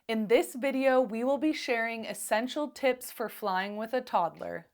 In this video, we will be sharing essential tips for flying with a toddler.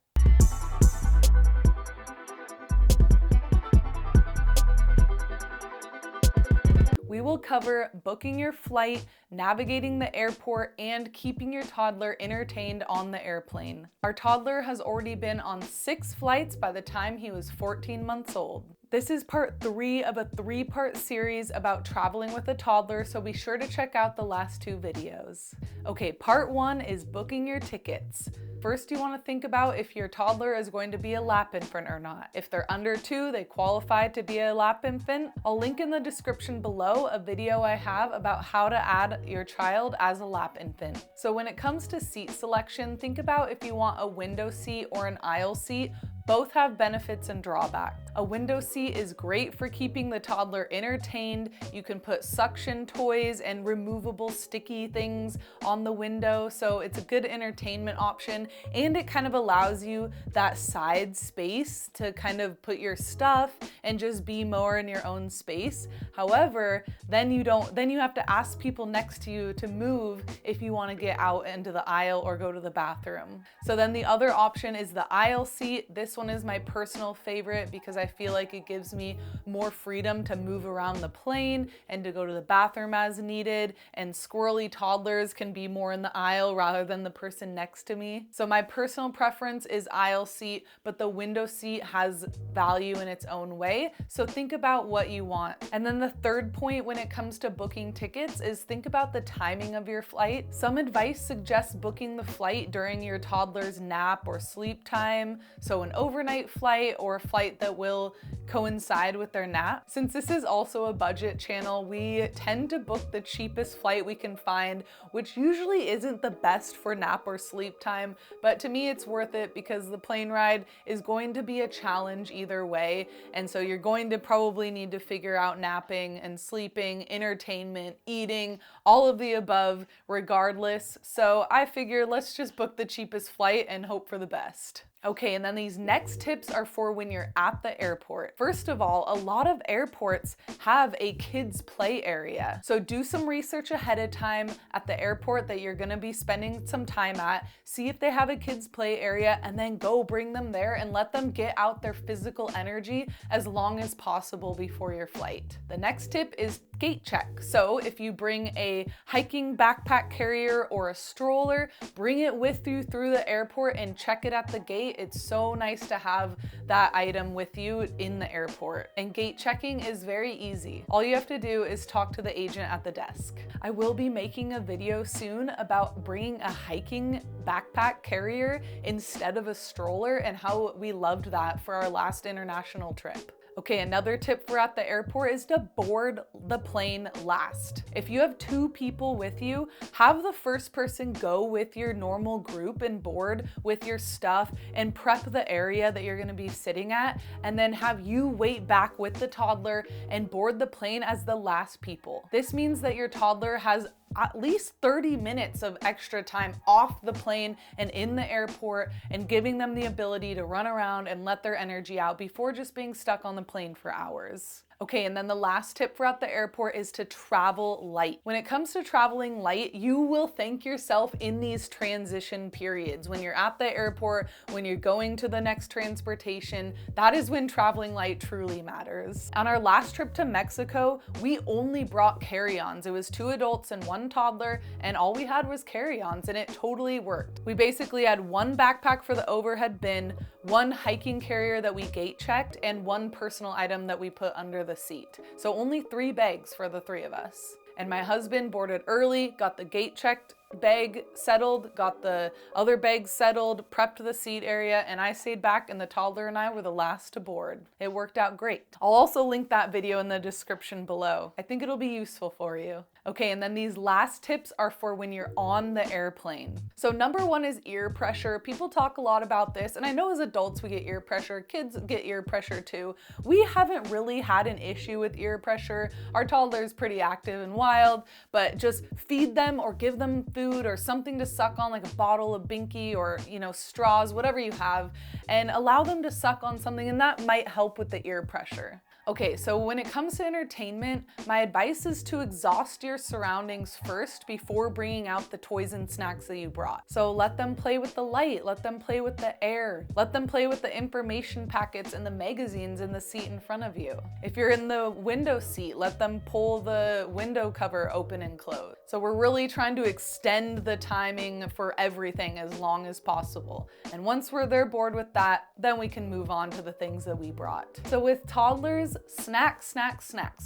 We will cover booking your flight, navigating the airport, and keeping your toddler entertained on the airplane. Our toddler has already been on 6 flights by the time he was 14 months old. This is part 3 of a 3-part series about traveling with a toddler, so be sure to check out the last 2 videos. Okay, part 1 is booking your tickets. First, you want to think about if your toddler is going to be a lap infant or not. If they're under 2, they qualify to be a lap infant. I'll link in the description below a video I have about how to add your child as a lap infant. So when it comes to seat selection, think about if you want a window seat or an aisle seat. Both have benefits and drawbacks. A window seat is great for keeping the toddler entertained. You can put suction toys and removable sticky things on the window, so it's a good entertainment option, and it kind of allows you that side space to kind of put your stuff and just be more in your own space. However, then you have to ask people next to you to move if you want to get out into the aisle or go to the bathroom. So then the other option is the aisle seat. This one is my personal favorite because I feel like it gives me more freedom to move around the plane and to go to the bathroom as needed, and squirrely toddlers can be more in the aisle rather than the person next to me. So my personal preference is aisle seat, but the window seat has value in its own way, so think about what you want. And then the third point when it comes to booking tickets is think about the timing of your flight. Some advice suggests booking the flight during your toddler's nap or sleep time, so an overnight flight or a flight that will coincide with their nap. Since this is also a budget channel, we tend to book the cheapest flight we can find, which usually isn't the best for nap or sleep time, but to me it's worth it because the plane ride is going to be a challenge either way, and so you're going to probably need to figure out napping and sleeping, entertainment, eating, all of the above regardless. So I figure let's just book the cheapest flight and hope for the best. Okay, and then these next tips are for when you're at the airport. First of all, a lot of airports have a kids play area. So do some research ahead of time at the airport that you're gonna be spending some time at. See if they have a kids play area and then go bring them there and let them get out their physical energy as long as possible before your flight. The next tip is gate check. So if you bring a hiking backpack carrier or a stroller, bring it with you through the airport and check it at the gate. It's so nice to have that item with you in the airport. And gate checking is very easy. All you have to do is talk to the agent at the desk. I will be making a video soon about bringing a hiking backpack carrier instead of a stroller and how we loved that for our last international trip. Okay, another tip for at the airport is to board the plane last. If you have 2 people with you, have the first person go with your normal group and board with your stuff and prep the area that you're gonna be sitting at, and then have you wait back with the toddler and board the plane as the last people. This means that your toddler has at least 30 minutes of extra time off the plane and in the airport, and giving them the ability to run around and let their energy out before just being stuck on the plane for hours. Okay, and then the last tip for at the airport is to travel light. When it comes to traveling light, you will thank yourself in these transition periods. When you're at the airport, when you're going to the next transportation, that is when traveling light truly matters. On our last trip to Mexico, we only brought carry-ons. It was 2 adults and 1 toddler, and all we had was carry-ons, and it totally worked. We basically had 1 backpack for the overhead bin, 1 hiking carrier that we gate checked, and 1 personal item that we put under the seat. So only 3 bags for the 3 of us. And my husband boarded early, got the gate checked bag settled, got the other bags settled, prepped the seat area, and I stayed back and the toddler and I were the last to board. It worked out great. I'll also link that video in the description below. I think it'll be useful for you. Okay, and then these last tips are for when you're on the airplane. So number 1 is ear pressure. People talk a lot about this, and I know as adults we get ear pressure, kids get ear pressure too. We haven't really had an issue with ear pressure. Our toddler's pretty active and wild, but just feed them or give them food or something to suck on, like a bottle of Binky or, straws, whatever you have, and allow them to suck on something, and that might help with the ear pressure. Okay, so when it comes to entertainment, my advice is to exhaust your surroundings first before bringing out the toys and snacks that you brought. So let them play with the light, let them play with the air, let them play with the information packets and the magazines in the seat in front of you. If you're in the window seat, let them pull the window cover open and close. So we're really trying to extend the timing for everything as long as possible. And once they're bored with that, then we can move on to the things that we brought. So with toddlers, snacks.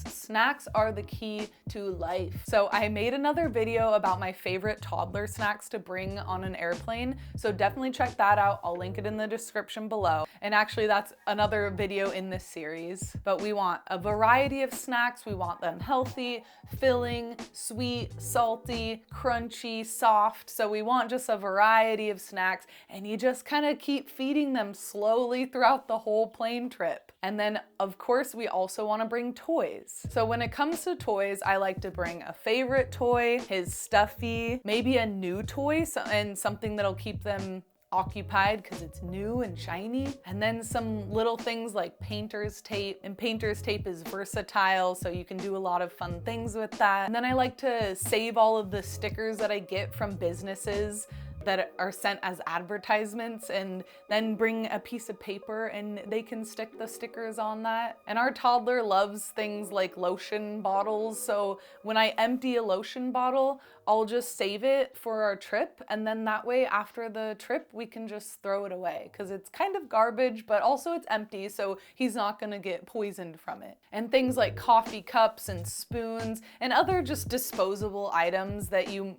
Snacks are the key to life. So I made another video about my favorite toddler snacks to bring on an airplane. So definitely check that out. I'll link it in the description below. And actually that's another video in this series. But we want a variety of snacks. We want them healthy, filling, sweet, salty, crunchy, soft. So we want just a variety of snacks, and you just kind of keep feeding them slowly throughout the whole plane trip. And then of course we also want to bring toys. So when it comes to toys, I like to bring a favorite toy, his stuffy, maybe a new toy, and something that'll keep them occupied because it's new and shiny. And then some little things like painter's tape, and painter's tape is versatile, so you can do a lot of fun things with that. And then I like to save all of the stickers that I get from businesses that are sent as advertisements, and then bring a piece of paper and they can stick the stickers on that. And our toddler loves things like lotion bottles, so when I empty a lotion bottle, I'll just save it for our trip, and then that way after the trip we can just throw it away because it's kind of garbage, but also it's empty, so he's not gonna get poisoned from it. And things like coffee cups and spoons and other just disposable items that you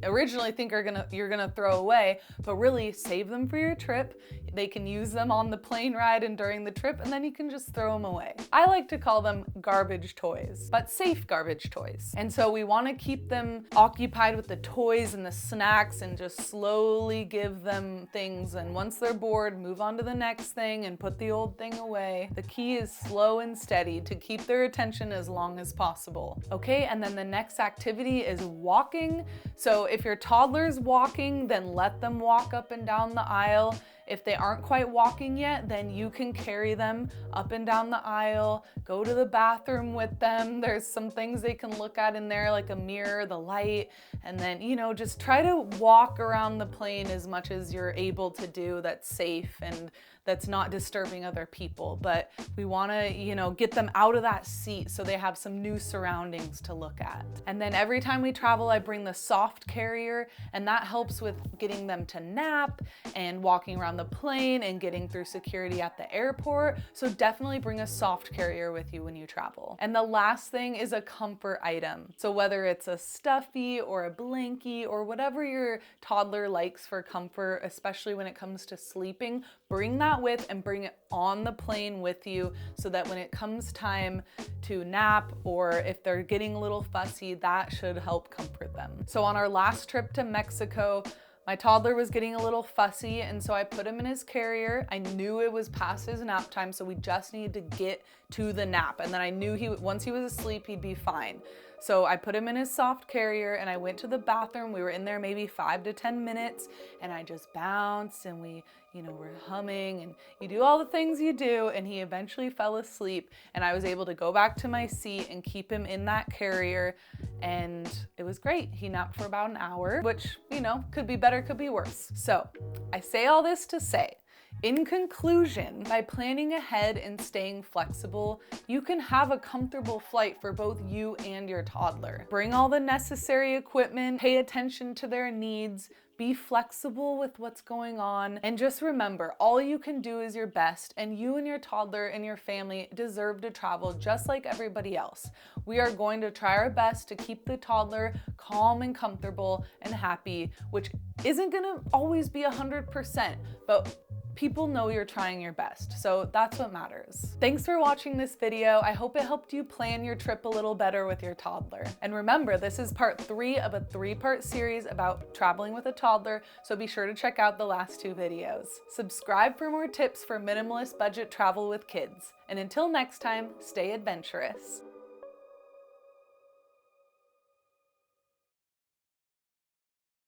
originally think you're gonna throw away, but really save them for your trip. They can use them on the plane ride and during the trip, and then you can just throw them away. I like to call them garbage toys, but safe garbage toys. And so we want to keep them occupied with the toys and the snacks and just slowly give them things, and once they're bored, move on to the next thing and put the old thing away. The key is slow and steady to keep their attention as long as possible. Okay, and then the next activity is walking. So if your toddler's walking, then let them walk up and down the aisle. If they aren't quite walking yet, then you can carry them up and down the aisle, go to the bathroom with them. There's some things they can look at in there, like a mirror, the light, and then, just try to walk around the plane as much as you're able to do that's safe and that's not disturbing other people. But we want to, get them out of that seat so they have some new surroundings to look at. And then every time we travel, I bring the soft carrier, and that helps with getting them to nap and walking around the plane and getting through security at the airport. So definitely bring a soft carrier with you when you travel. And the last thing is a comfort item. So whether it's a stuffy or a blankie or whatever your toddler likes for comfort, especially when it comes to sleeping, bring that with and bring it on the plane with you so that when it comes time to nap or if they're getting a little fussy, that should help comfort them. So on our last trip to Mexico, my toddler was getting a little fussy, and so I put him in his carrier. I knew it was past his nap time, so we just needed to get to the nap. And then I knew once he was asleep, he'd be fine. So I put him in his soft carrier and I went to the bathroom. We were in there maybe 5 to 10 minutes, and I just bounced and we, were humming, and you do all the things you do, and he eventually fell asleep, and I was able to go back to my seat and keep him in that carrier, and it was great. He napped for about an hour, which, could be better, could be worse. So I say all this to say, in conclusion, by planning ahead and staying flexible, you can have a comfortable flight for both you and your toddler. Bring all the necessary equipment, pay attention to their needs, be flexible with what's going on, and just remember, all you can do is your best, and you and your toddler and your family deserve to travel just like everybody else. We are going to try our best to keep the toddler calm and comfortable and happy, which isn't gonna always be 100%, but people know you're trying your best, so that's what matters. Thanks for watching this video. I hope it helped you plan your trip a little better with your toddler. And remember, this is part 3 of a 3-part series about traveling with a toddler, so be sure to check out the last 2 videos. Subscribe for more tips for minimalist budget travel with kids. And until next time, stay adventurous.